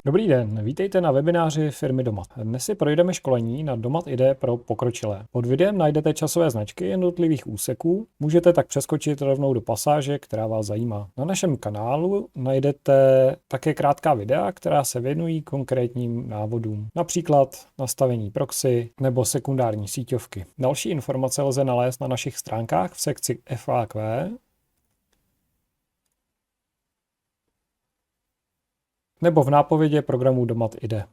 Dobrý den, vítejte na webináři firmy Domat. Dnes si projdeme školení na Domat IDE pro pokročilé. Pod videem najdete časové značky jednotlivých úseků, můžete tak přeskočit rovnou do pasáže, která vás zajímá. Na našem kanálu najdete také krátká videa, která se věnují konkrétním návodům, například nastavení proxy nebo sekundární síťovky. Další informace lze nalézt na našich stránkách v sekci FAQ nebo v nápovědě programu Domat IDE.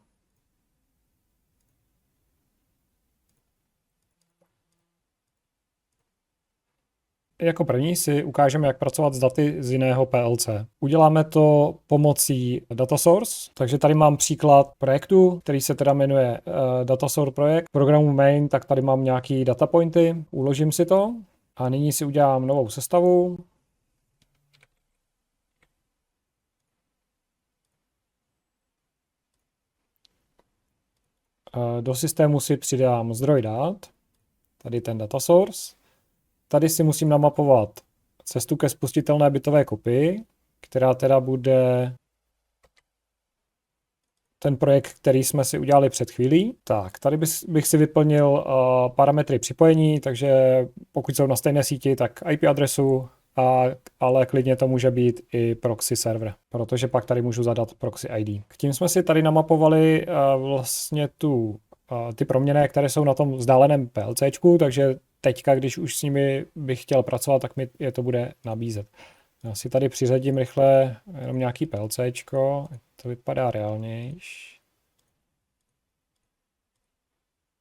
Jako první si ukážeme, jak pracovat s daty z jiného PLC. Uděláme to pomocí DataSource, takže tady mám příklad projektu, který se teda jmenuje DataSource projekt. V programu main, tak tady mám nějaký datapointy, uložím si to a nyní si udělám novou sestavu. Do systému si přidám zdroj dat, tady ten data source. Tady si musím namapovat cestu ke spustitelné bitové kopii, která teda bude ten projekt, který jsme si udělali před chvílí. Tak, tady bych si vyplnil parametry připojení, takže pokud jsou na stejné síti, tak IP adresu, ale klidně to může být i proxy server, protože pak tady můžu zadat proxy ID. K tím jsme si tady namapovali vlastně ty proměnné, které jsou na tom vzdáleném PLCčku, takže teďka, když už s nimi bych chtěl pracovat, tak mi je to bude nabízet. Já si tady přiřadím rychle jenom nějaký PLCčko, to vypadá reálnější.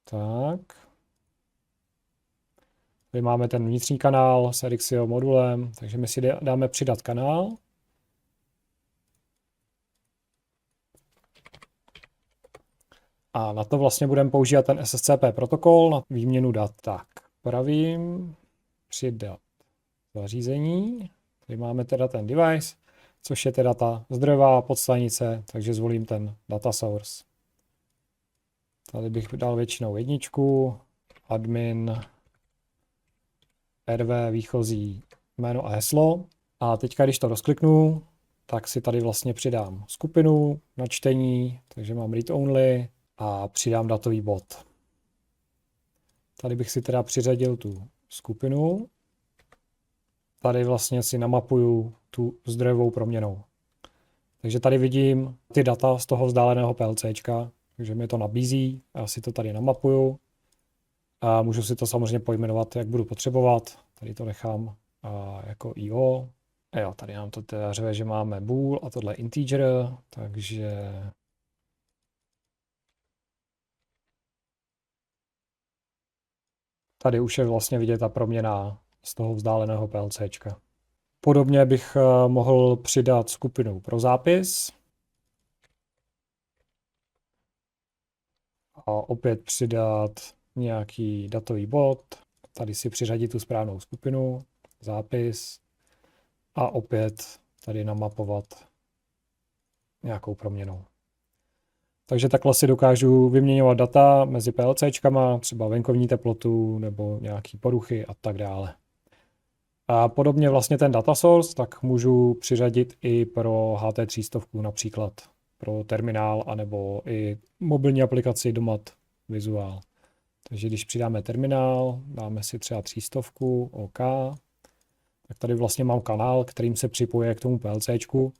Tak. Tady máme ten vnitřní kanál s Erixio modulem, takže my si dáme přidat kanál. A na to vlastně budeme používat ten SSCP protokol na výměnu dat. Tak, pravím, přidat zařízení. Tady máme teda ten device, což je teda ta zdrojová podstanice, takže zvolím ten data source. Tady bych dal většinou jedničku, admin, rv, výchozí jméno a heslo. A teďka, když to rozkliknu, tak si tady vlastně přidám skupinu na čtení, takže mám read only a přidám datový bod. Tady bych si teda přiřadil tu skupinu. Tady vlastně si namapuju tu zdrojovou proměnou. Takže tady vidím ty data z toho vzdáleného PLCčka, takže mi to nabízí, já si to tady namapuju a můžu si to samozřejmě pojmenovat, jak budu potřebovat. Tady to nechám jako IO. A jo, tady nám to teda řve, že máme bool a tohle integer, takže tady už je vlastně vidět ta proměna z toho vzdáleného PLCčka. Podobně bych mohl přidat skupinu pro zápis. A opět přidat nějaký datový bod. Tady si přiřadit tu správnou skupinu, zápis. A opět tady namapovat nějakou proměnou. Takže takhle si dokážu vyměňovat data mezi PLCčkama, třeba venkovní teplotu nebo nějaký poruchy a tak dále. A podobně vlastně ten data source, tak můžu přiřadit i pro HT300 například, pro terminál, anebo i mobilní aplikaci Domat Visual. Takže když přidáme terminál, dáme si třeba 300, OK, tak tady vlastně mám kanál, kterým se připojuje k tomu PLCčku.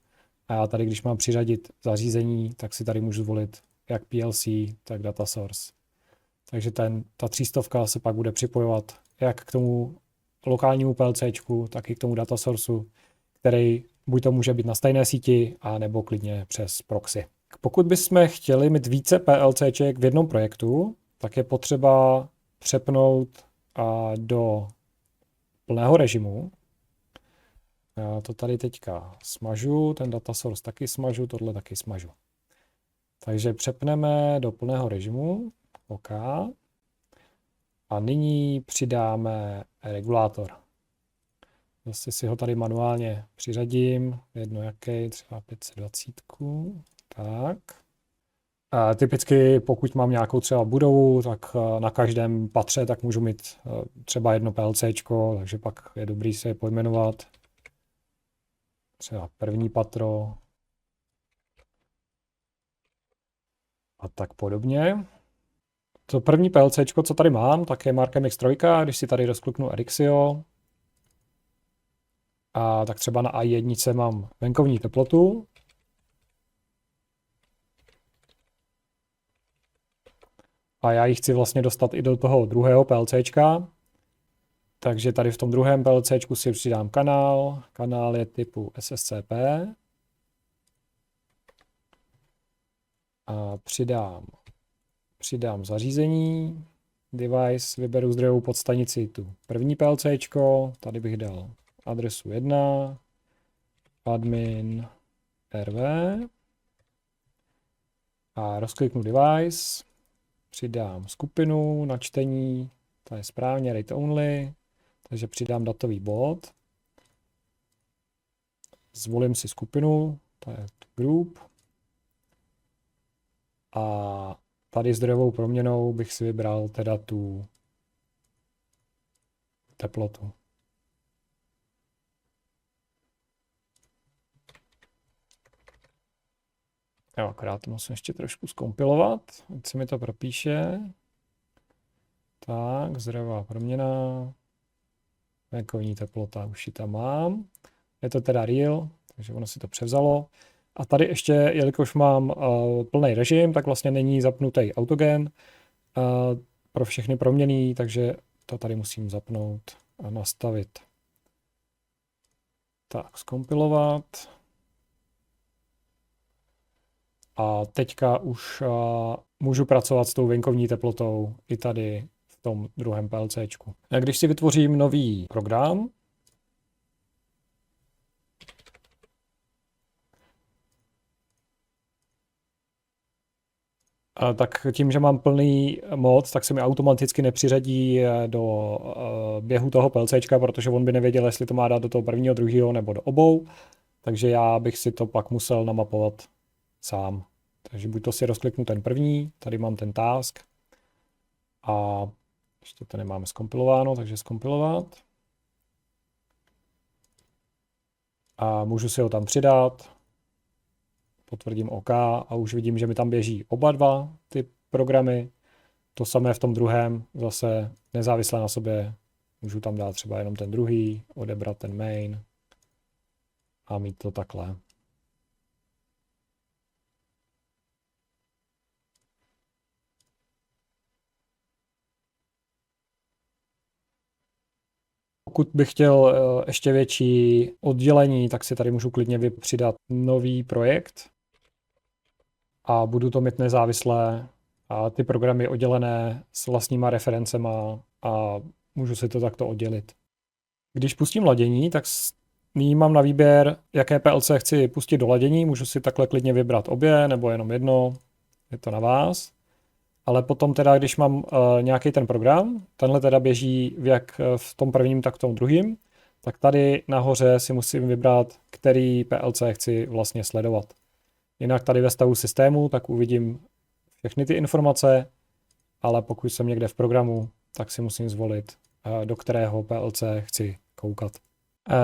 A já tady, když mám přiřadit zařízení, tak si tady můžu zvolit jak PLC, tak data source. Takže ta 300 se pak bude připojovat jak k tomu lokálnímu PLCčku, tak i k tomu data sourceu, který buď to může být na stejné síti, a nebo klidně přes proxy. Pokud bychom chtěli mít více PLCček v jednom projektu, tak je potřeba přepnout do plného režimu. Já to tady teďka smažu, ten data source taky smažu, tohle taky smažu. Takže přepneme do plného režimu, OK. A nyní přidáme regulátor. Zase si ho tady manuálně přiřadím, jedno jaký, třeba 520. Tak. A typicky pokud mám nějakou třeba budovu, tak na každém patře tak můžu mít třeba jedno PLCčko, takže pak je dobrý se je pojmenovat. Třeba první patro, a tak podobně. To první PLCčko, co tady mám, tak je Markem X3, když si tady rozkliknu Erixio, a tak třeba na A1 mám venkovní teplotu. A já ji chci vlastně dostat i do toho druhého PLCčka. Takže tady v tom druhém PLCčku si přidám kanál. Kanál je typu SSCP. A přidám zařízení. Device, vyberu zdrojovou podstanici tu první PLCčko. Tady bych dal adresu 1. Admin RV. A rozkliknu device. Přidám skupinu na čtení. To je správně, read only. Takže přidám datový bod. Zvolím si skupinu, to je group. A tady zdrojovou proměnou bych si vybral teda tu teplotu. Jo, akorát to musím ještě trošku zkompilovat, ať se mi to propíše. Tak, zdrojová proměna. Venkovní teplota, už ji tam mám. Je to teda real, takže ono si to převzalo. A tady ještě, jelikož mám plný režim, tak vlastně není zapnutý autogen pro všechny proměnný, takže to tady musím zapnout a nastavit. Tak, zkompilovat. A teďka už můžu pracovat s tou venkovní teplotou i tady v tom druhém PLCčku. A když si vytvořím nový program, tak tím, že mám plný mod, tak se mi automaticky nepřiřadí do běhu toho PLCčka, protože on by nevěděl, jestli to má dát do toho prvního, druhého nebo do obou. Takže já bych si to pak musel namapovat sám. Takže buď to si rozkliknu ten první, tady mám ten task a ještě to nemáme zkompilováno, takže zkompilovat. A můžu si ho tam přidat. Potvrdím OK a už vidím, že mi tam běží oba dva ty programy. To samé v tom druhém, zase nezávisle na sobě. Můžu tam dát třeba jenom ten druhý, odebrat ten main a mít to takhle. Pokud bych chtěl ještě větší oddělení, tak si tady můžu klidně přidat nový projekt a budu to mít nezávislé a ty programy oddělené s vlastníma referencema a můžu si to takto oddělit. Když pustím ladění, tak nyní mám na výběr, jaké PLC chci pustit do ladění. Můžu si takhle klidně vybrat obě nebo jenom jedno, je to na vás. Ale potom teda, když mám nějaký ten program, tenhle teda běží jak v tom prvním, tak v tom druhým, tak tady nahoře si musím vybrat, který PLC chci vlastně sledovat. Jinak tady ve stavu systému, tak uvidím všechny ty informace, ale pokud jsem někde v programu, tak si musím zvolit, do kterého PLC chci koukat.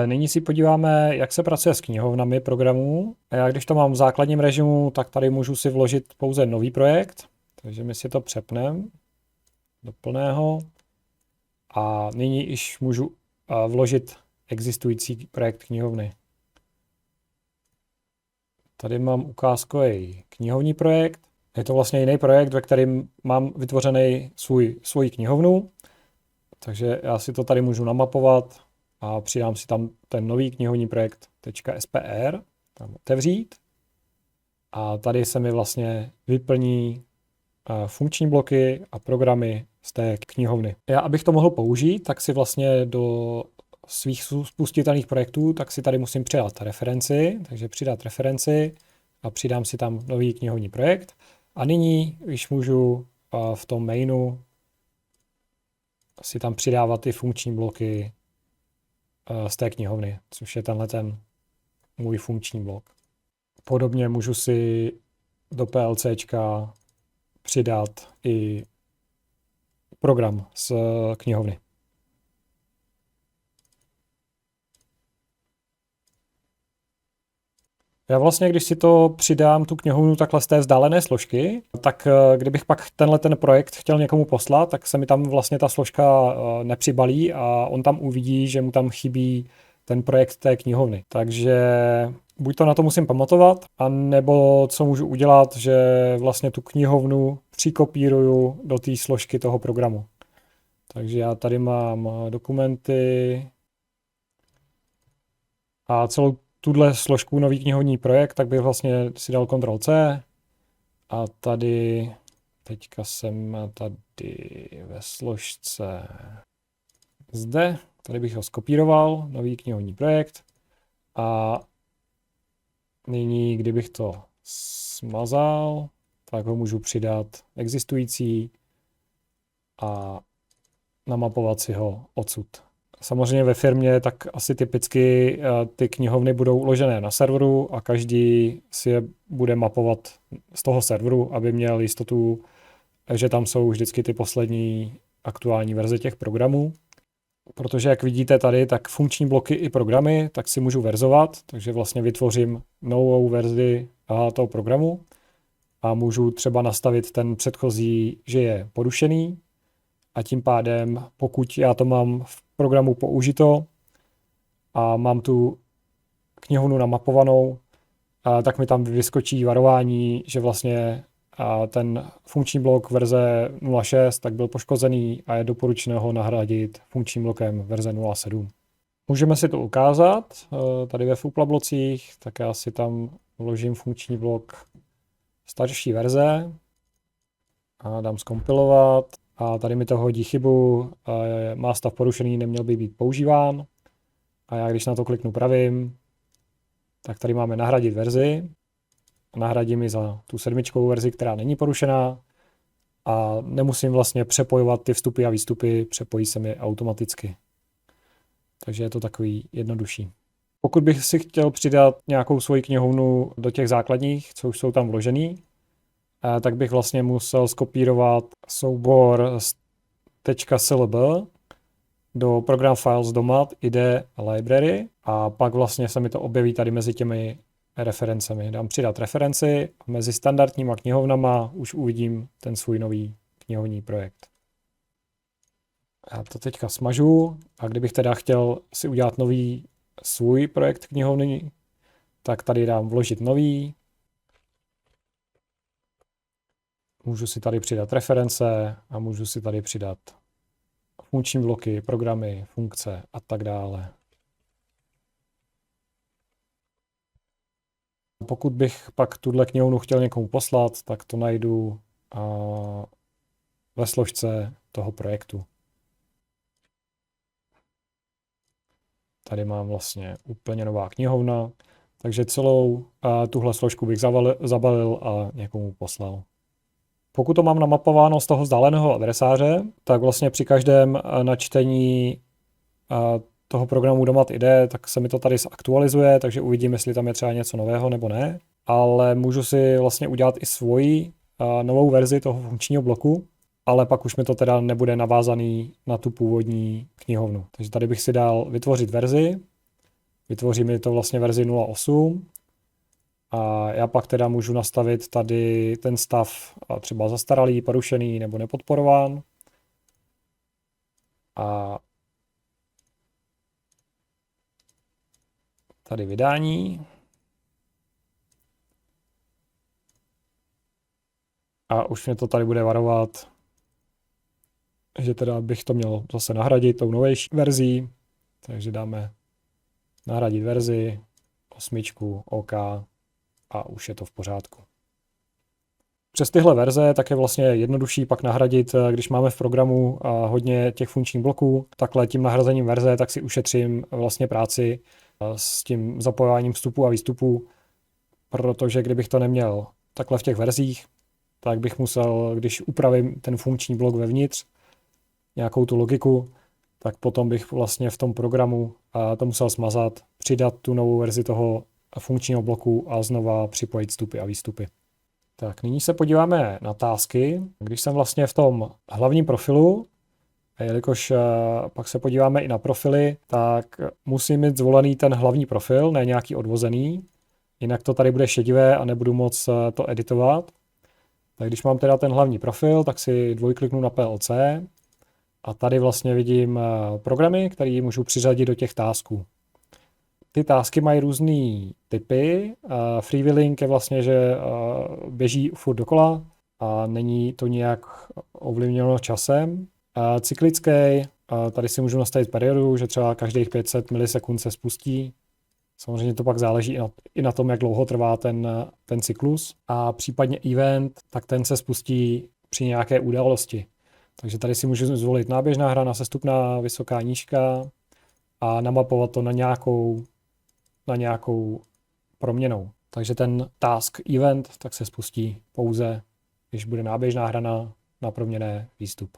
Nyní si podíváme, jak se pracuje s knihovnami programů. Já když to mám v základním režimu, tak tady můžu si vložit pouze nový projekt. Takže my si to přepneme do plného a nyní již můžu vložit existující projekt knihovny. Tady mám ukázkový knihovní projekt. Je to vlastně jiný projekt, ve kterém mám vytvořený svou knihovnu. Takže já si to tady můžu namapovat a přidám si tam ten nový knihovní projekt .spr, tam otevřít. A tady se mi vlastně vyplní funkční bloky a programy z té knihovny. Já, abych to mohl použít, tak si vlastně do svých spustitelných projektů, tak si tady musím přidat referenci, takže přidat referenci a přidám si tam nový knihovní projekt. A nyní, když můžu v tom mainu si tam přidávat ty funkční bloky z té knihovny, což je tenhle ten můj funkční blok. Podobně můžu si do PLCčka přidat i program z knihovny. Já vlastně, když si to přidám, tu knihovnu takhle z té vzdálené složky, tak kdybych pak ten projekt chtěl někomu poslat, tak se mi tam vlastně ta složka nepřibalí a on tam uvidí, že mu tam chybí ten projekt té knihovny. Takže buď to na to musím pamatovat, anebo co můžu udělat, že vlastně tu knihovnu přikopíruju do té složky toho programu. Takže já tady mám dokumenty a celou tuhle složku nový knihovní projekt, tak bych vlastně si dal Ctrl+C a tady teďka jsem tady ve složce zde, tady bych ho skopíroval, nový knihovní projekt a nyní, kdybych to smazal, tak ho můžu přidat existující a namapovat si ho odsud. Samozřejmě ve firmě tak asi typicky ty knihovny budou uložené na serveru a každý si je bude mapovat z toho serveru, aby měl jistotu, že tam jsou vždycky ty poslední aktuální verze těch programů. Protože jak vidíte tady, tak funkční bloky i programy, tak si můžu verzovat, takže vlastně vytvořím novou verzi toho programu a můžu třeba nastavit ten předchozí, že je porušený a tím pádem, pokud já to mám v programu použito a mám tu knihovnu namapovanou, tak mi tam vyskočí varování, že vlastně ten funkční blok verze 0.6 tak byl poškozený a je doporučeno ho nahradit funkčním blokem verze 0.7. Můžeme si to ukázat tady ve Fupla blocích, tak já si tam vložím funkční blok starší verze a dám zkompilovat a tady mi to hodí chybu, má stav porušený, neměl by být používán a já když na to kliknu pravým, tak tady máme nahradit verzi. Nahradím ji za tu 7. verzi, která není porušená a nemusím vlastně přepojovat ty vstupy a výstupy, přepojí se mi automaticky. Takže je to takový jednodušší. Pokud bych si chtěl přidat nějakou svoji knihovnu do těch základních, co už jsou tam vložený, tak bych vlastně musel skopírovat soubor .slb do program files domat ide library a pak vlastně se mi to objeví tady mezi těmi referencemi. Dám přidat referenci a mezi standardníma knihovnama už uvidím ten svůj nový knihovní projekt. Já to teďka smažu a kdybych teda chtěl si udělat nový svůj projekt knihovny, tak tady dám vložit nový. Můžu si tady přidat reference a můžu si tady přidat funkční bloky, programy, funkce a tak dále. Pokud bych pak tuhle knihovnu chtěl někomu poslat, tak to najdu ve složce toho projektu. Tady mám vlastně úplně nová knihovna, takže celou tuhle složku bych zabalil a někomu poslal. Pokud to mám namapováno z toho vzdáleného adresáře, tak vlastně při každém načtení toho programu Domat IDE, tak se mi to tady zaktualizuje, takže uvidím, jestli tam je třeba něco nového nebo ne. Ale můžu si vlastně udělat i svoji novou verzi toho funkčního bloku, ale pak už mi to teda nebude navázaný na tu původní knihovnu. Takže tady bych si dal vytvořit verzi, vytvoří mi to vlastně verzi 0.8 a já pak teda můžu nastavit tady ten stav třeba zastaralý, porušený nebo nepodporován. A tady vydání. A už mě to tady bude varovat, že teda bych to měl zase nahradit tou novější verzí. Takže dáme nahradit verzi, 8, OK a už je to v pořádku. Přes tyhle verze tak je vlastně jednodušší pak nahradit, když máme v programu hodně těch funkčních bloků, takhle tím nahrazením verze, tak si ušetřím vlastně práci s tím zapojováním vstupů a výstupů, protože kdybych to neměl takhle v těch verzích, tak bych musel, když upravím ten funkční blok vevnitř, nějakou tu logiku, tak potom bych vlastně v tom programu to musel smazat, přidat tu novou verzi toho funkčního bloku a znova připojit vstupy a výstupy. Tak nyní se podíváme na tásky. Když jsem vlastně v tom hlavním profilu, a jelikož pak se podíváme i na profily, tak musím mít zvolený ten hlavní profil, ne nějaký odvozený. jinak to tady bude šedivé a nebudu moc to editovat. Tak když mám teda ten hlavní profil, tak si dvojkliknu na PLC a tady vlastně vidím programy, které můžu přiřadit do těch tasků. Ty tasky mají různé typy. Freewheeling je vlastně, že běží furt dokola a není to nějak ovlivněno časem. Cyklický, tady si můžu nastavit periodu, že třeba každých 500 milisekund se spustí. Samozřejmě to pak záleží i na tom, jak dlouho trvá ten cyklus. A případně event, tak ten se spustí při nějaké události. Takže tady si můžu zvolit náběžná hra, sestupná, vysoká, nížká a namapovat to na nějakou proměnou. Takže ten task event tak se spustí pouze, když bude náběžná hra na proměnné výstup.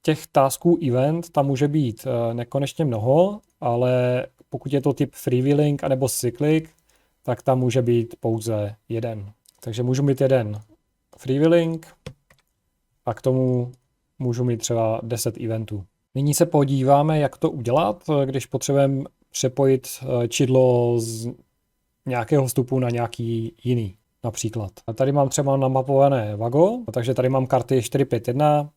Těch tasků event tam může být nekonečně mnoho, ale pokud je to typ freewheeling anebo cyclic, tak tam může být pouze jeden. Takže můžu mít jeden freewheeling a k tomu můžu mít třeba 10 eventů. Nyní se podíváme, jak to udělat, když potřebujeme přepojit čidlo z nějakého vstupu na nějaký jiný, například. A tady mám třeba namapované Vago, takže tady mám karty 451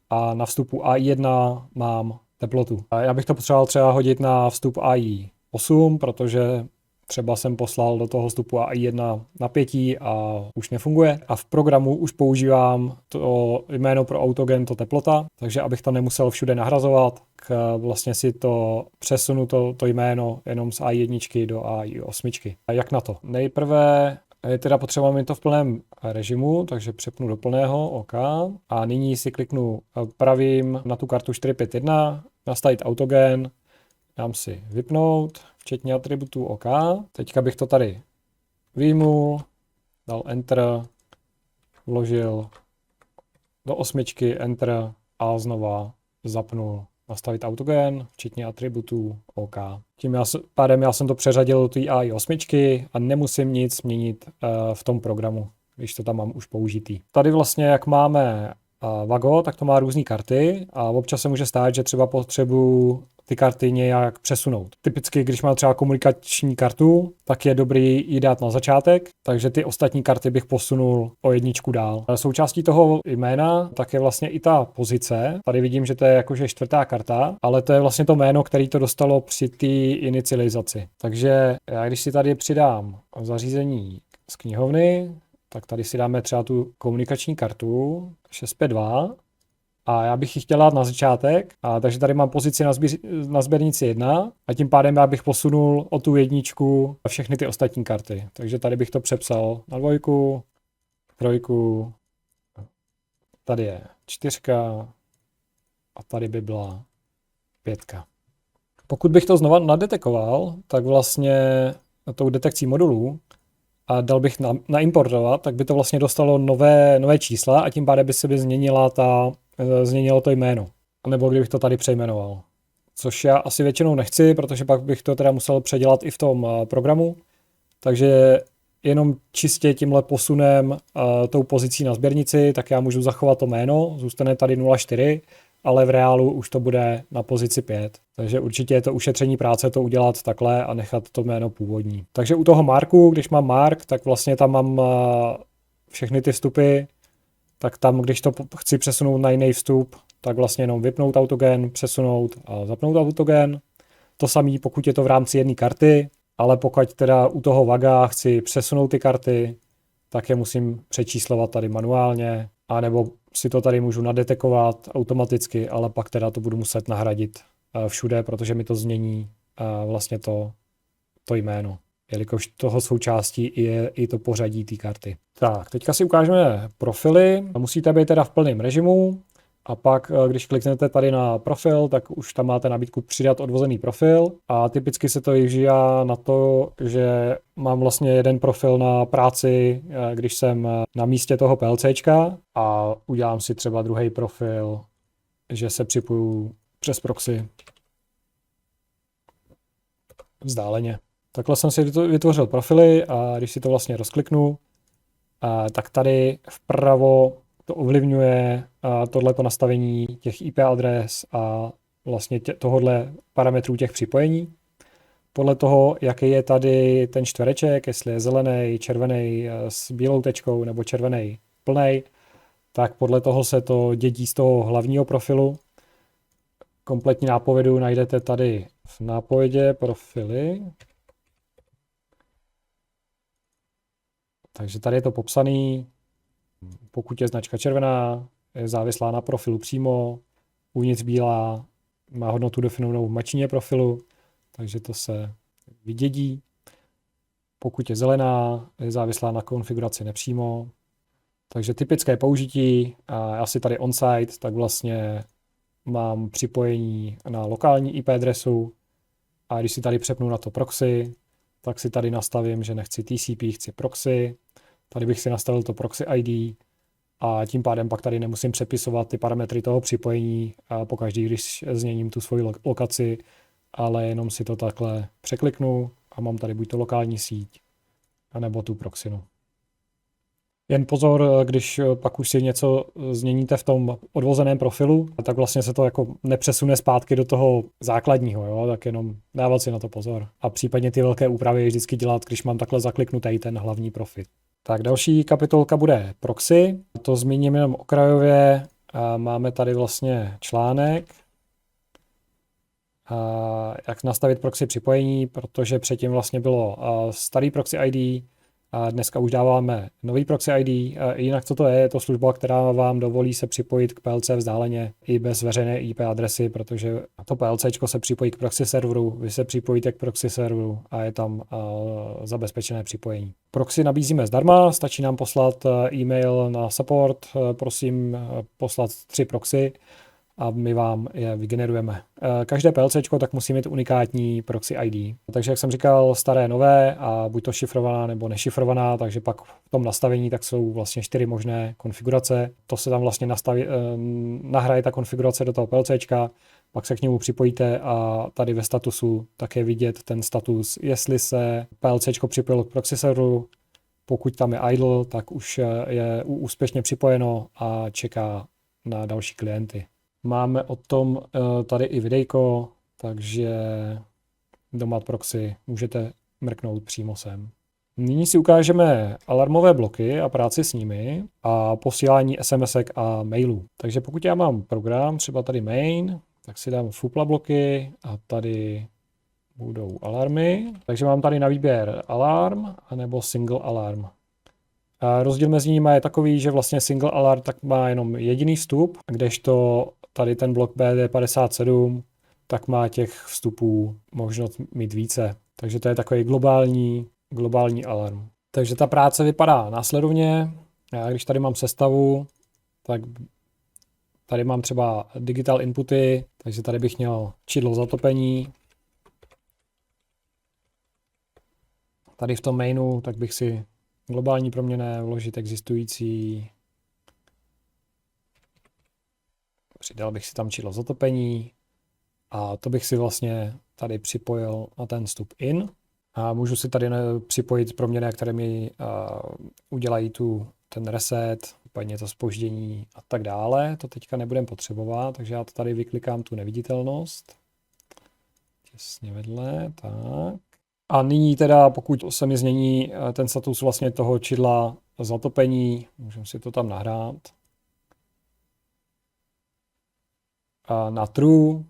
a na vstupu AI1 mám teplotu. A já bych to potřeboval třeba hodit na vstup AI8, protože třeba jsem poslal do toho vstupu AI1 napětí a už nefunguje. A v programu už používám to jméno pro autogen, to teplota, takže abych to nemusel všude nahrazovat, vlastně si to přesunu to jméno jenom z AI1 do AI8. A jak na to? Nejprve je teda potřeba mít to v plném režimu, takže přepnu do plného OK. A nyní si kliknu pravým na tu kartu 451, nastavit autogen, dám si vypnout, včetně atributů OK. Teďka bych to tady vyjmul, dal Enter, vložil do 8, Enter a znova zapnul nastavit autogen, včetně atributů OK. Tím pádem já jsem to přeřadil do té AI8 a nemusím nic měnit v tom programu, když to tam mám už použitý. Tady vlastně, jak máme Vago, tak to má různé karty a občas se může stát, že třeba potřebuji ty karty nějak přesunout. Typicky, když mám třeba komunikační kartu, tak je dobrý ji dát na začátek, takže ty ostatní karty bych posunul o jedničku dál. Součástí toho jména tak je vlastně i ta pozice. Tady vidím, že to je jakože 4. karta, ale to je vlastně to jméno, který to dostalo při té inicializaci. Takže já když si tady přidám zařízení z knihovny, tak tady si dáme třeba tu komunikační kartu 652 a já bych ji chtěl dát na začátek, takže tady mám pozici na sběrnici 1 a tím pádem já bych posunul o tu jedničku všechny ty ostatní karty. Takže tady bych to přepsal na 2, 3, tady je 4 a tady by byla 5. Pokud bych to znova nadetekoval, tak vlastně tou detekcí modulů a dal bych naimportovat, tak by to vlastně dostalo nové čísla a tím pádem by se změnilo to jméno. A nebo kdybych to tady přejmenoval. Což já asi většinou nechci, protože pak bych to teda musel předělat i v tom programu. Takže jenom čistě tímhle posunem tou pozicí na sběrnici, tak já můžu zachovat to jméno, zůstane tady 0,4, ale v reálu už to bude na pozici 5. Takže určitě je to ušetření práce to udělat takhle a nechat to jméno původní. Takže u toho marku, když mám mark, tak vlastně tam mám všechny ty vstupy, tak tam, když to chci přesunout na jiný vstup, tak vlastně jenom vypnout autogen, přesunout a zapnout autogen. To samé, pokud je to v rámci jedné karty, ale pokud teda u toho Vaga chci přesunout ty karty, tak je musím přečíslovat tady manuálně, anebo si to tady můžu nadetekovat automaticky, ale pak teda to budu muset nahradit všude, protože mi to změní vlastně to jméno, jelikož toho součástí je i to pořadí té karty. Tak, teďka si ukážeme profily. Musíte být teda v plném režimu a pak, když kliknete tady na profil, tak už tam máte nabídku přidat odvozený profil a typicky se to využívá na to, že mám vlastně jeden profil na práci, když jsem na místě toho PLCčka a udělám si třeba druhý profil, že se připoju přes proxy vzdáleně. Takhle jsem si vytvořil profily a když si to vlastně rozkliknu, tak tady vpravo to ovlivňuje tohleto nastavení těch IP adres a vlastně tohodle parametrů těch připojení. podle toho, jaký je tady ten čtvereček, jestli je zelený, červený s bílou tečkou nebo červený plnej, tak podle toho se to dědí z toho hlavního profilu. Kompletní nápovědu najdete tady v nápovědě profily. Takže tady je to popsaný. Pokud je značka červená, je závislá na profilu přímo, uvnitř bílá, má hodnotu definovanou v mačině profilu, takže to se vydědí. Pokud je zelená, je závislá na konfiguraci nepřímo. Takže typické použití, a asi tady on-site, tak vlastně mám připojení na lokální IP adresu a když si tady přepnu na to proxy, tak si tady nastavím, že nechci TCP, chci proxy. Tady bych si nastavil to proxy ID a tím pádem pak tady nemusím přepisovat ty parametry toho připojení pokaždý, když změním tu svoji lokaci, ale jenom si to takhle překliknu a mám tady buď to lokální síť, anebo tu proxinu. Jen pozor, když pak už si něco změníte v tom odvozeném profilu, tak vlastně se to jako nepřesune zpátky do toho základního, jo? Tak jenom dávat si na to pozor. A případně ty velké úpravy vždycky dělat, když mám takhle zakliknutý ten hlavní profil. Tak další kapitolka bude proxy. To zmíním jenom okrajově. Máme tady vlastně článek, jak nastavit proxy připojení, protože předtím vlastně bylo starý proxy ID, a dneska už dáváme nový proxy ID. Jinak co to je? Je to služba, která vám dovolí se připojit k PLC vzdáleně i bez veřejné IP adresy, protože to PLC se připojí k proxy serveru, vy se připojíte k proxy serveru a je tam zabezpečené připojení. Proxy nabízíme zdarma, stačí nám poslat e-mail na support, prosím poslat 3 proxy a my vám je vygenerujeme. Každé PLC tak musí mít unikátní proxy ID. Takže jak jsem říkal, staré, nové a buď to šifrovaná nebo nešifrovaná, takže pak v tom nastavení tak jsou vlastně 4 možné konfigurace. To se tam vlastně nahraje ta konfigurace do toho PLC, pak se k němu připojíte a tady ve statusu tak je vidět ten status, jestli se PLC připojilo k proxy serveru, pokud tam je idle, tak už je úspěšně připojeno a čeká na další klienty. Máme o tom tady i videjko, takže Domad proxy můžete mrknout přímo sem. Nyní si ukážeme alarmové bloky a práci s nimi a posílání SMSek a mailů. Takže pokud já mám program, třeba tady main, tak si dám fupla bloky a tady budou alarmy. Takže mám tady na výběr alarm anebo single alarm. A rozdíl mezi nimi je takový, že vlastně single alarm tak má jenom jediný vstup, kdežto tady ten blok BD57 tak má těch vstupů možnost mít více. Takže to je takový globální alarm. Takže ta práce vypadá následovně. Já když tady mám sestavu, tak tady mám třeba digital inputy, takže tady bych měl čidlo zatopení. Tady v tom mainu tak bych si globální proměnné vložit existující. Přidal bych si tam čidlo zatopení a to bych si vlastně tady připojil na ten vstup in. A můžu si tady připojit proměnné, které mi udělají ten reset, případně to zpoždění a tak dále. To teďka nebudeme potřebovat, takže já to tady vyklikám tu neviditelnost. Těsně vedle, tak. A nyní teda, pokud se mi změní ten status vlastně toho čidla zatopení, můžeme si to tam nahrát. A na true,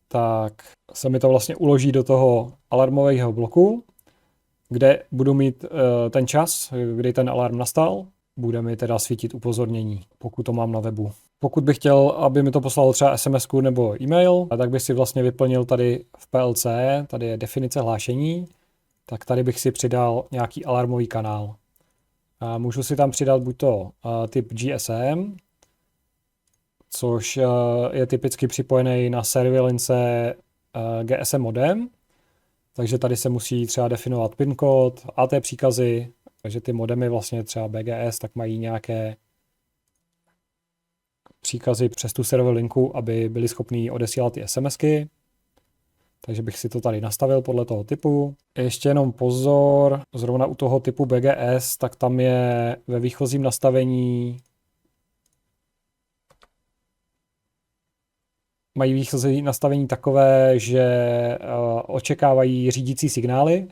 tak se mi to vlastně uloží do toho alarmového bloku, kde budu mít ten čas, kdy ten alarm nastal, bude mi teda svítit upozornění, pokud to mám na webu. Pokud bych chtěl, aby mi to poslalo třeba SMS-ku nebo e-mail, tak bych si vlastně vyplnil tady v PLC, tady je definice hlášení, tak tady bych si přidal nějaký alarmový kanál. A můžu si tam přidat buď to typ GSM, což je typicky připojený na surveillance GSM modem, takže tady se musí třeba definovat PIN kód, AT příkazy, takže ty modemy vlastně třeba BGS tak mají nějaké příkazy přes tu server linku, aby byly schopný odesílat ty SMSky. Takže bych si to tady nastavil podle toho typu. Ještě jenom pozor, zrovna u toho typu BGS, tak tam je ve výchozím nastavení mají výchozí nastavení takové, že očekávají řídící signály,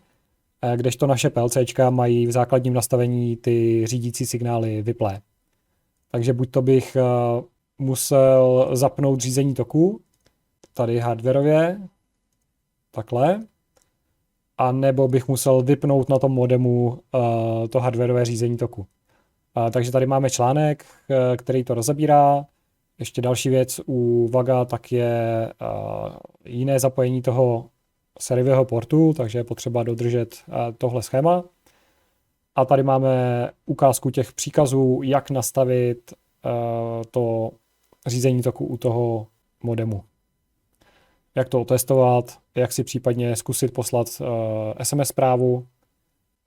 kdežto naše PLCčka mají v základním nastavení ty řídící signály vyplé. Takže buď to bych musel zapnout řízení toku, tady hardwareově, takhle, a nebo bych musel vypnout na tom modemu to hardwareové řízení toku. Takže tady máme článek, který to rozebírá. Ještě další věc u VAGA tak je jiné zapojení toho sériového portu, takže je potřeba dodržet tohle schéma. A tady máme ukázku těch příkazů, jak nastavit to řízení toku u toho modemu. Jak to otestovat, jak si případně zkusit poslat SMS zprávu,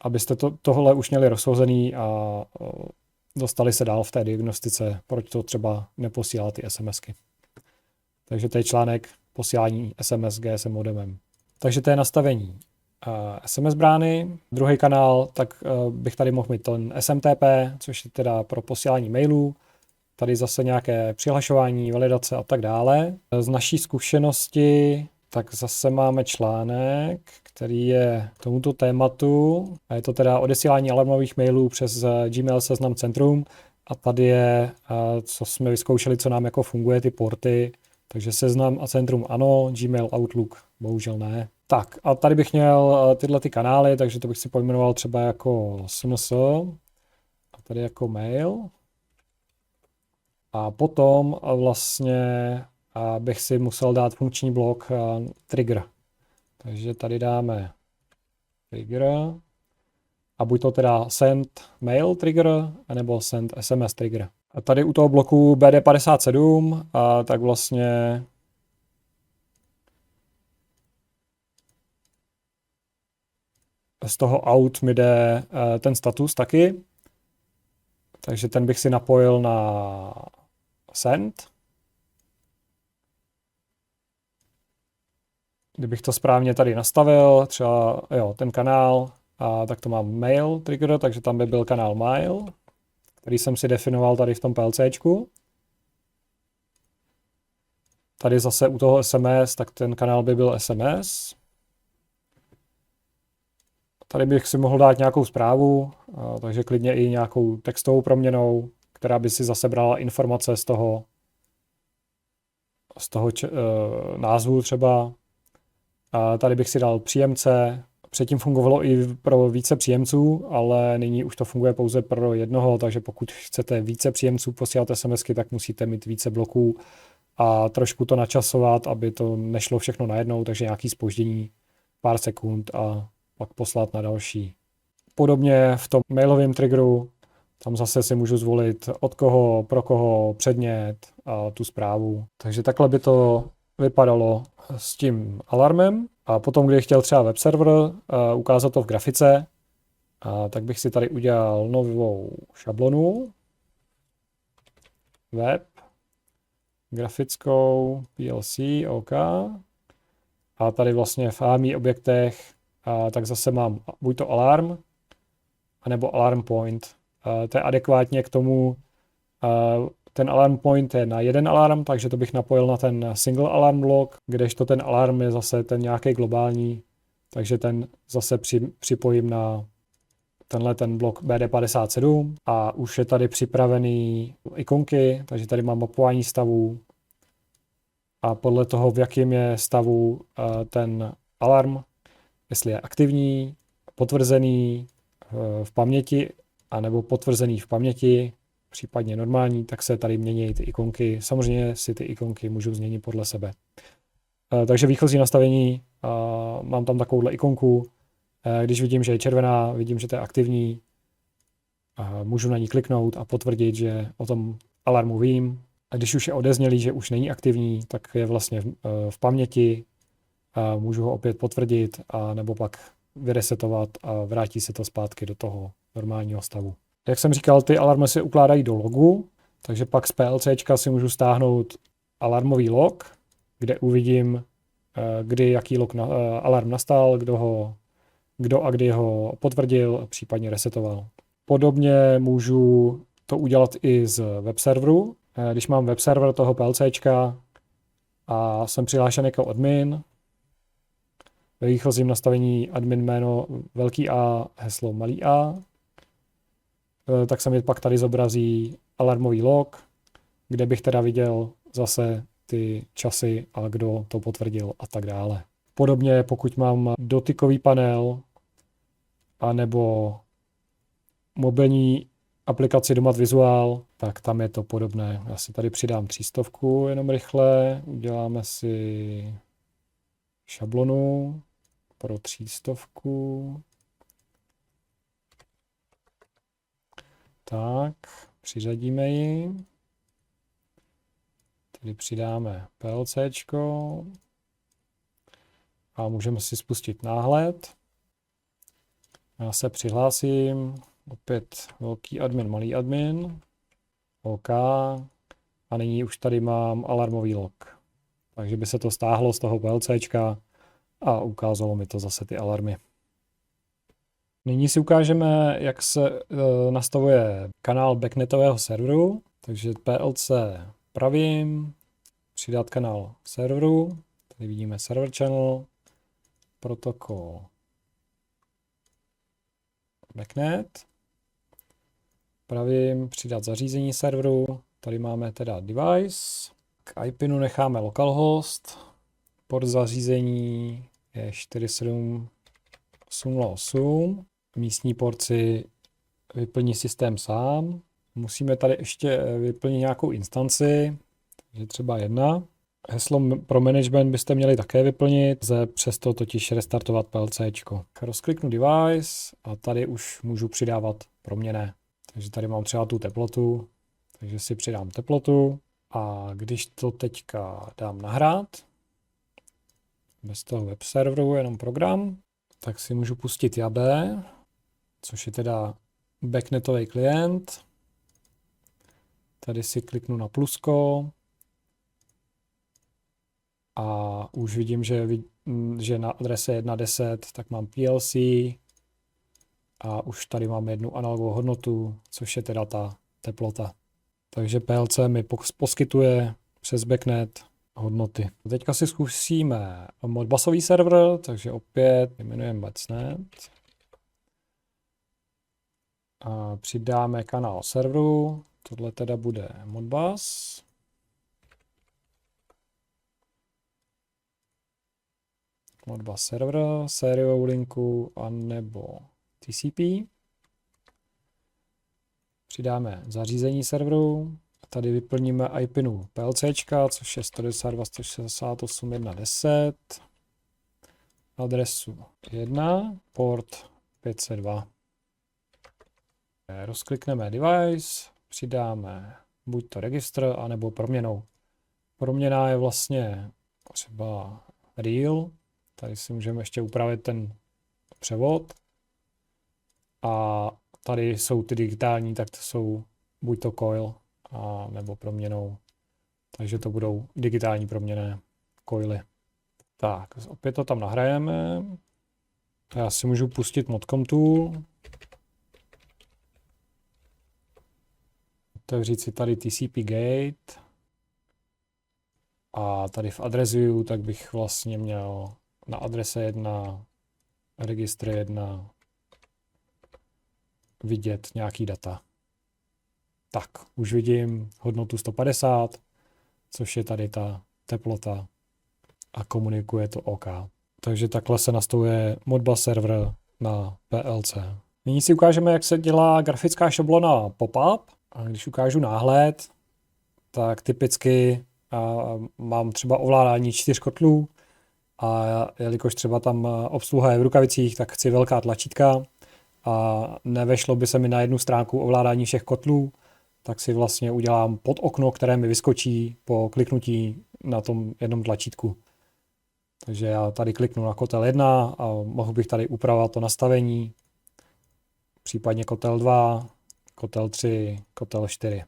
abyste tohle už měli rozhozený a dostali se dál v té diagnostice, proč to třeba neposílá ty SMSky. Takže to je článek posílání SMS GSM modemem. Takže to je nastavení SMS brány. Druhý kanál, tak bych tady mohl mít ten SMTP, což je teda pro posílání mailů. Tady zase nějaké přihlašování, validace a tak dále. Z naší zkušenosti tak zase máme článek, který je k tomuto tématu. A je to teda odesílání alarmových mailů přes Gmail Seznam Centrum. A tady je, co jsme vyzkoušeli, co nám jako funguje, ty porty. Takže Seznam a Centrum ano, Gmail, Outlook bohužel ne. Tak a tady bych měl tyhle ty kanály, takže to bych si pojmenoval třeba jako SMS a tady jako mail. A potom vlastně bych si musel dát funkční blok trigger. Takže tady dáme trigger a buď to teda send mail trigger, anebo send SMS trigger. A tady u toho bloku BD57 tak vlastně z toho out mi jde ten status taky. Takže ten bych si napojil na send. Kdybych to správně tady nastavil, třeba jo, ten kanál, tak to mám mail trigger, takže tam by byl kanál mail, který jsem si definoval tady v tom PLCčku. Tady zase u toho SMS, tak ten kanál by byl SMS. Tady bych si mohl dát nějakou zprávu, takže klidně i nějakou textovou proměnou, která by si zase brala informace z toho názvu třeba. A tady bych si dal příjemce. Předtím fungovalo i pro více příjemců, ale nyní už to funguje pouze pro jednoho, takže pokud chcete více příjemců posílat SMSky, tak musíte mít více bloků a trošku to načasovat, aby to nešlo všechno najednou, takže nějaký zpoždění, pár sekund a pak poslat na další. Podobně v tom mailovém triggeru, tam zase si můžu zvolit od koho, pro koho, předmět a tu zprávu. Takže takhle by to vypadalo s tím alarmem. A potom, když chtěl třeba web server ukázat to v grafice, tak bych si tady udělal novou šablonu. Web, grafickou, PLC, OK. A tady vlastně v AMI objektech tak zase mám buď to alarm, anebo alarm point. To je adekvátně k tomu, ten alarm point je na jeden alarm, takže to bych napojil na ten single alarm block, kdežto ten alarm je zase ten nějaký globální, takže ten zase připojím na ten blok BD57 a už je tady připravený ikonky, takže tady mám mapování stavů a podle toho, v jakém je stavu ten alarm, jestli je aktivní, potvrzený v paměti, anebo potvrzený v paměti, případně normální, tak se tady mění ty ikonky. Samozřejmě si ty ikonky můžu změnit podle sebe. Takže výchozí nastavení, mám tam takovouhle ikonku. Když vidím, že je červená, vidím, že to je aktivní, můžu na ní kliknout a potvrdit, že o tom alarmu vím. A když už je odeznělý, že už není aktivní, tak je vlastně v paměti, můžu ho opět potvrdit a nebo pak vyresetovat a vrátí se to zpátky do toho normálního stavu. Jak jsem říkal, ty alarmy se ukládají do logu, takže pak z PLCčka si můžu stáhnout alarmový log, kde uvidím, kdy jaký alarm nastal, kdo a kdy ho potvrdil, případně resetoval. Podobně můžu to udělat i z web serveru. Když mám web server toho PLCčka, a jsem přihlášen jako admin. Ve výchozím nastavení admin jméno velký A, heslo malý a, tak se mi pak tady zobrazí alarmový log, kde bych teda viděl zase ty časy a kdo to potvrdil a tak dále. Podobně pokud mám dotykový panel anebo mobilní aplikaci Domat Visual, tak tam je to podobné. Já si tady přidám 300 jenom rychle, uděláme si šablonu pro 300. Tak, přiřadíme ji. Tady přidáme PLCčko a můžeme si spustit náhled. Já se přihlásím, opět velký admin, malý admin, OK, a nyní už tady mám alarmový log. Takže by se to stáhlo z toho PLCčka a ukázalo mi to zase ty alarmy. Nyní si ukážeme, jak se nastavuje kanál backnetového serveru. Takže PLC pravým, přidat kanál serveru, tady vidíme server channel, protokol backnet, pravým přidat zařízení serveru, tady máme teda device, k IPinu necháme localhost, port zařízení je 47808, místní porci vyplní systém sám, musíme tady ještě vyplnit nějakou instanci, takže třeba 1. Heslo pro management byste měli také vyplnit, lze přesto totiž restartovat PLCčko. Rozkliknu device a tady už můžu přidávat proměnné. Takže tady mám třeba tu teplotu, takže si přidám teplotu a když to teďka dám nahrát, bez toho web serveru, jenom program, tak si můžu pustit Jabe, což je teda backnetový klient. Tady si kliknu na plusko a už vidím, že na adrese 1.10 tak mám PLC a už tady mám jednu analogovou hodnotu, což je teda ta teplota. Takže PLC mi poskytuje přes backnet hodnoty. Teďka si zkusíme modbusový server, takže opět jmenujeme backnet. A přidáme kanál serveru, tohle teda bude modbus. Modbus server, sériovou linku a nebo TCP. Přidáme zařízení serveru. Tady vyplníme IPinu PLCčka, což je 192.168.1.10. Adresu 1, port 502. Rozklikneme device, přidáme buď to registr, anebo proměnou. Proměna je vlastně třeba real. Tady si můžeme ještě upravit ten převod. A tady jsou ty digitální, tak to jsou buď to coil, a nebo proměnou. Takže to budou digitální proměnné coily. Tak, opět to tam nahrajeme. Já si můžu pustit Modcom Tool. Otevřít si tady TCP gate. A tady v address view, tak bych vlastně měl na adrese 1, registr 1 vidět nějaký data. Tak, už vidím hodnotu 150, což je tady ta teplota a komunikuje to OK. Takže takhle se nastavuje Modbus server na PLC. Nyní si ukážeme, jak se dělá grafická šablona pop-up. A když ukážu náhled, tak typicky mám třeba ovládání 4 kotlů a jelikož třeba tam obsluha je v rukavicích, tak chci velká tlačítka a nevešlo by se mi na jednu stránku ovládání všech kotlů, tak si vlastně udělám pod okno, které mi vyskočí po kliknutí na tom jednom tlačítku. Takže já tady kliknu na kotel 1 a mohl bych tady upravovat to nastavení, případně kotel 2, kotel 3, kotel 4.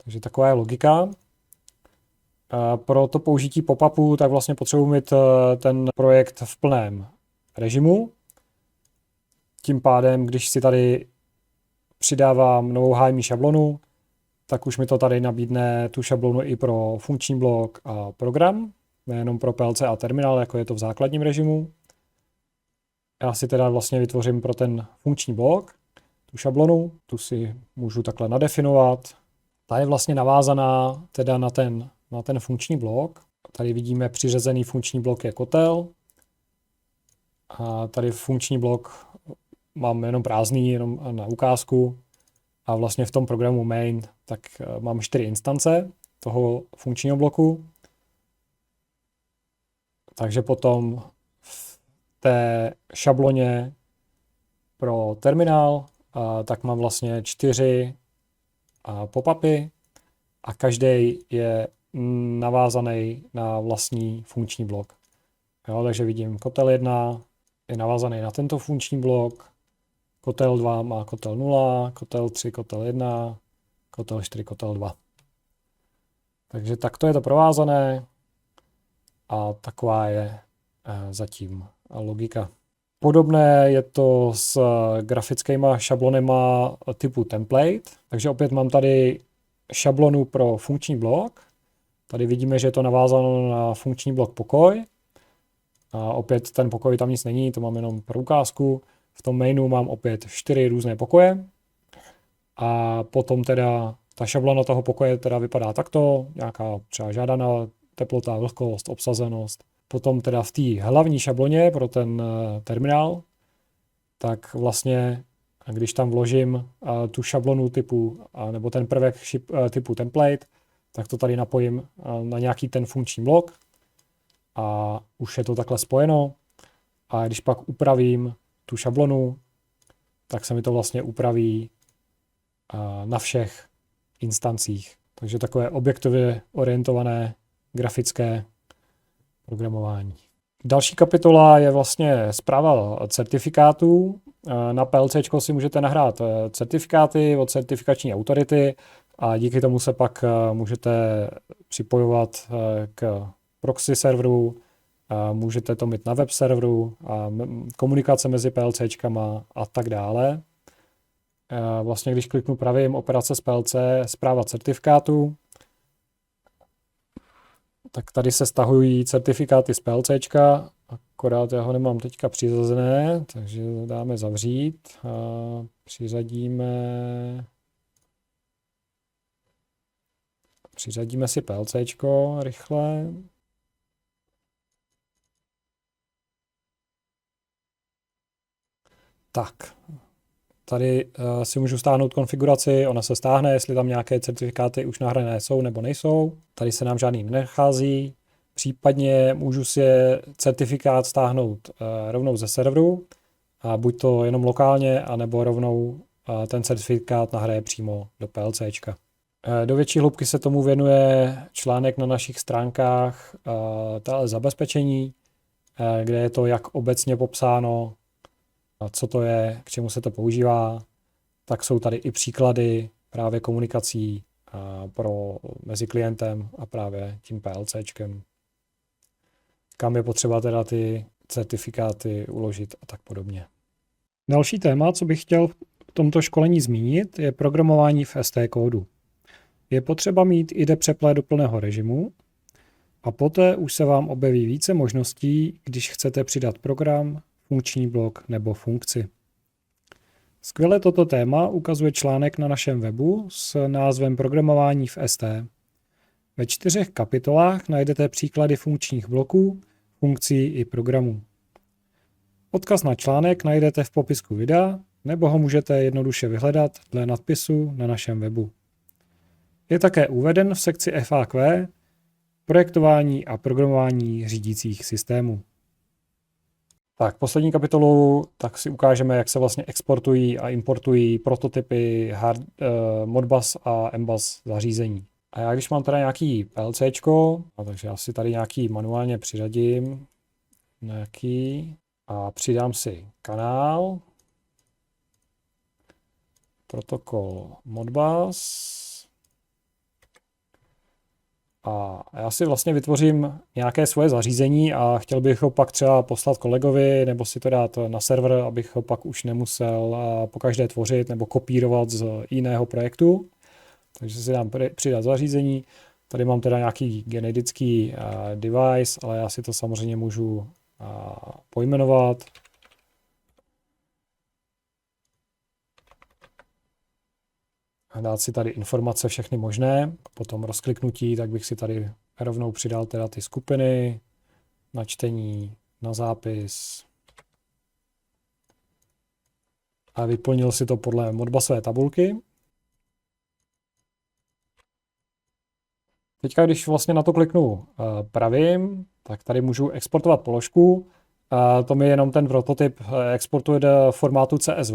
Takže taková je logika. Pro to použití pop-upu tak vlastně potřebuji mít ten projekt v plném režimu. Tím pádem, když si tady přidávám novou HMI šablonu, tak už mi to tady nabídne tu šablonu i pro funkční blok a program, nejenom pro PLC a terminál, jako je to v základním režimu. Já si teda vlastně vytvořím pro ten funkční blok tu šablonu, tu si můžu takhle nadefinovat. Ta je vlastně navázaná teda na ten funkční blok. Tady vidíme přiřazený funkční blok je kotel. A tady funkční blok mám jenom prázdný, jenom na ukázku. A vlastně v tom programu main tak mám 4 instance toho funkčního bloku. Takže potom v té šabloně pro terminál tak mám vlastně 4 pop-upy a každý je navázaný na vlastní funkční blok. Jo, takže vidím kotel 1 je navázaný na tento funkční blok, kotel 2 má kotel 0, kotel 3 kotel 1, kotel 4 kotel 2. Takže takto je to provázané a taková je zatím logika. Podobné je to s grafickýma šablonema typu template. Takže opět mám tady šablonu pro funkční blok. Tady vidíme, že je to navázáno na funkční blok pokoj. A opět ten pokoj tam nic není, to mám jenom pro ukázku. V tom mainu mám opět 4 různé pokoje. A potom teda ta šablona toho pokoje teda vypadá takto. Nějaká třeba žádaná teplota, vlhkost, obsazenost. Potom teda v té hlavní šabloně pro ten terminál, tak vlastně, když tam vložím tu šablonu typu, nebo ten prvek typu template, tak to tady napojím na nějaký ten funkční blok a už je to takhle spojeno. A když pak upravím tu šablonu, tak se mi to vlastně upraví na všech instancích. Takže takové objektově orientované grafické programování. Další kapitola je vlastně správa certifikátů. Na PLC si můžete nahrát certifikáty od certifikační autority a díky tomu se pak můžete připojovat k proxy serveru, můžete to mít na web serveru, komunikace mezi PLCčkama a tak dále. Vlastně když kliknu pravým operace z PLC, správa certifikátů, tak tady se stahují certifikáty z PLCčka, akorát já ho nemám teďka přiřazené, takže dáme zavřít a přiřadíme si PLCčko rychle. Tak, tady si můžu stáhnout konfiguraci, ona se stáhne, jestli tam nějaké certifikáty už nahrané jsou nebo nejsou. Tady se nám žádný nenachází. Případně můžu si certifikát stáhnout rovnou ze serveru, a buď to jenom lokálně, anebo rovnou ten certifikát nahraje přímo do PLCčka. Do větší hloubky se tomu věnuje článek na našich stránkách zabezpečení, kde je to jak obecně popsáno, co to je, k čemu se to používá, tak jsou tady i příklady právě komunikací mezi klientem a právě tím PLCčkem. Kam je potřeba teda ty certifikáty uložit a tak podobně. Další téma, co bych chtěl v tomto školení zmínit, je programování v ST kódu. Je potřeba mít IDE přeplet do plného režimu a poté už se vám objeví více možností, když chcete přidat program, funkční blok nebo funkci. Skvěle toto téma ukazuje článek na našem webu s názvem Programování v ST. Ve 4 kapitolách najdete příklady funkčních bloků, funkcí i programů. Odkaz na článek najdete v popisku videa nebo ho můžete jednoduše vyhledat dle nadpisu na našem webu. Je také uveden v sekci FAQ projektování a programování řídících systémů. Tak, poslední kapitolu, tak si ukážeme, jak se vlastně exportují a importují prototypy Modbus a Mbus zařízení. A já když mám teda nějaký PLCčko, takže já si tady nějaký manuálně přiřadím, a přidám si kanál, protokol Modbus, a já si vlastně vytvořím nějaké svoje zařízení a chtěl bych ho pak třeba poslat kolegovi nebo si to dát na server, abych ho pak už nemusel pokaždé tvořit nebo kopírovat z jiného projektu. Takže si dám přidat zařízení. Tady mám teda nějaký genetický device, ale já si to samozřejmě můžu pojmenovat. Dát si tady informace všechny možné. Potom rozkliknutí, tak bych si tady rovnou přidal teda ty skupiny, na čtení, na zápis. A vyplnil si to podle Modbusové tabulky. Teďka, když vlastně na to kliknu pravým, tak tady můžu exportovat položku. To mi jenom ten prototyp exportuje do formátu CSV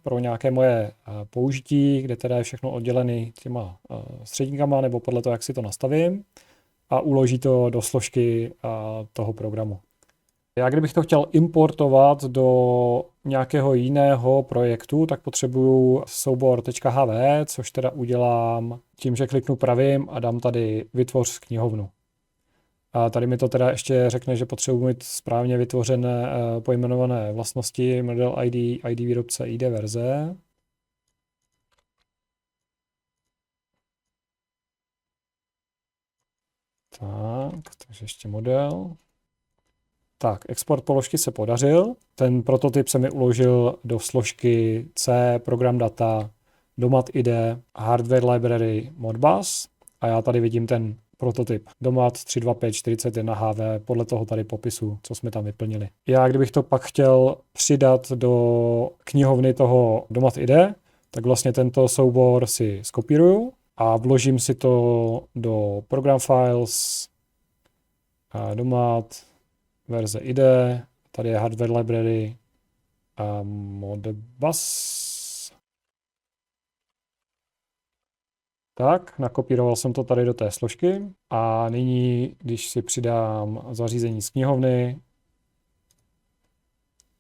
pro nějaké moje použití, kde teda je všechno oddělené těma středníkama nebo podle toho, jak si to nastavím, a uloží to do složky toho programu. Já kdybych to chtěl importovat do nějakého jiného projektu, tak potřebuju soubor .hv, což teda udělám tím, že kliknu pravým a dám tady vytvoř knihovnu. A tady mi to teda ještě řekne, že potřebuji mít správně vytvořené pojmenované vlastnosti, model ID, ID výrobce, ID verze. Tak, takže ještě model. Tak, export položky se podařil. Ten prototyp se mi uložil do složky C, program data, domat IDE, hardware library Modbus. A já tady vidím ten prototyp domat 32541HV podle toho tady popisu, co jsme tam vyplnili. Já kdybych to pak chtěl přidat do knihovny toho domat IDE, tak vlastně tento soubor si skopíruju a vložím si to do program files a domat verze IDE, tady je hardware library a Modbus. Tak, nakopíroval jsem to tady do té složky a nyní, když si přidám zařízení z knihovny,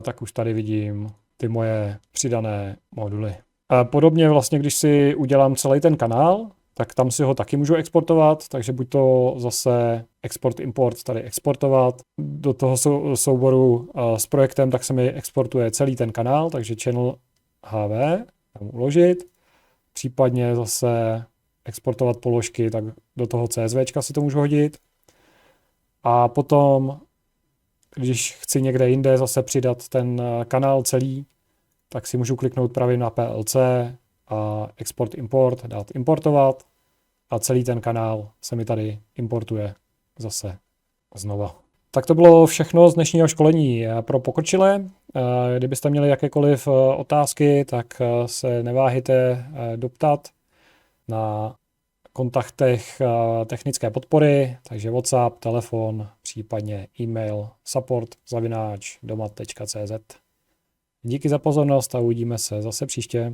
tak už tady vidím ty moje přidané moduly. A podobně vlastně, když si udělám celý ten kanál, tak tam si ho taky můžu exportovat, takže buď to zase export, import tady exportovat. Do toho souboru s projektem tak se mi exportuje celý ten kanál, takže channel HV, tam uložit. Případně zase exportovat položky, tak do toho CSVčka si to můžu hodit. A potom, když chci někde jinde zase přidat ten kanál celý, tak si můžu kliknout pravým na PLC a export, import, dát importovat a celý ten kanál se mi tady importuje zase znova. Tak to bylo všechno z dnešního školení pro pokročilé. Kdybyste měli jakékoliv otázky, tak se neváhejte doptat na kontaktech technické podpory, takže WhatsApp, telefon, případně e-mail support@domat.cz. Díky za pozornost a uvidíme se zase příště.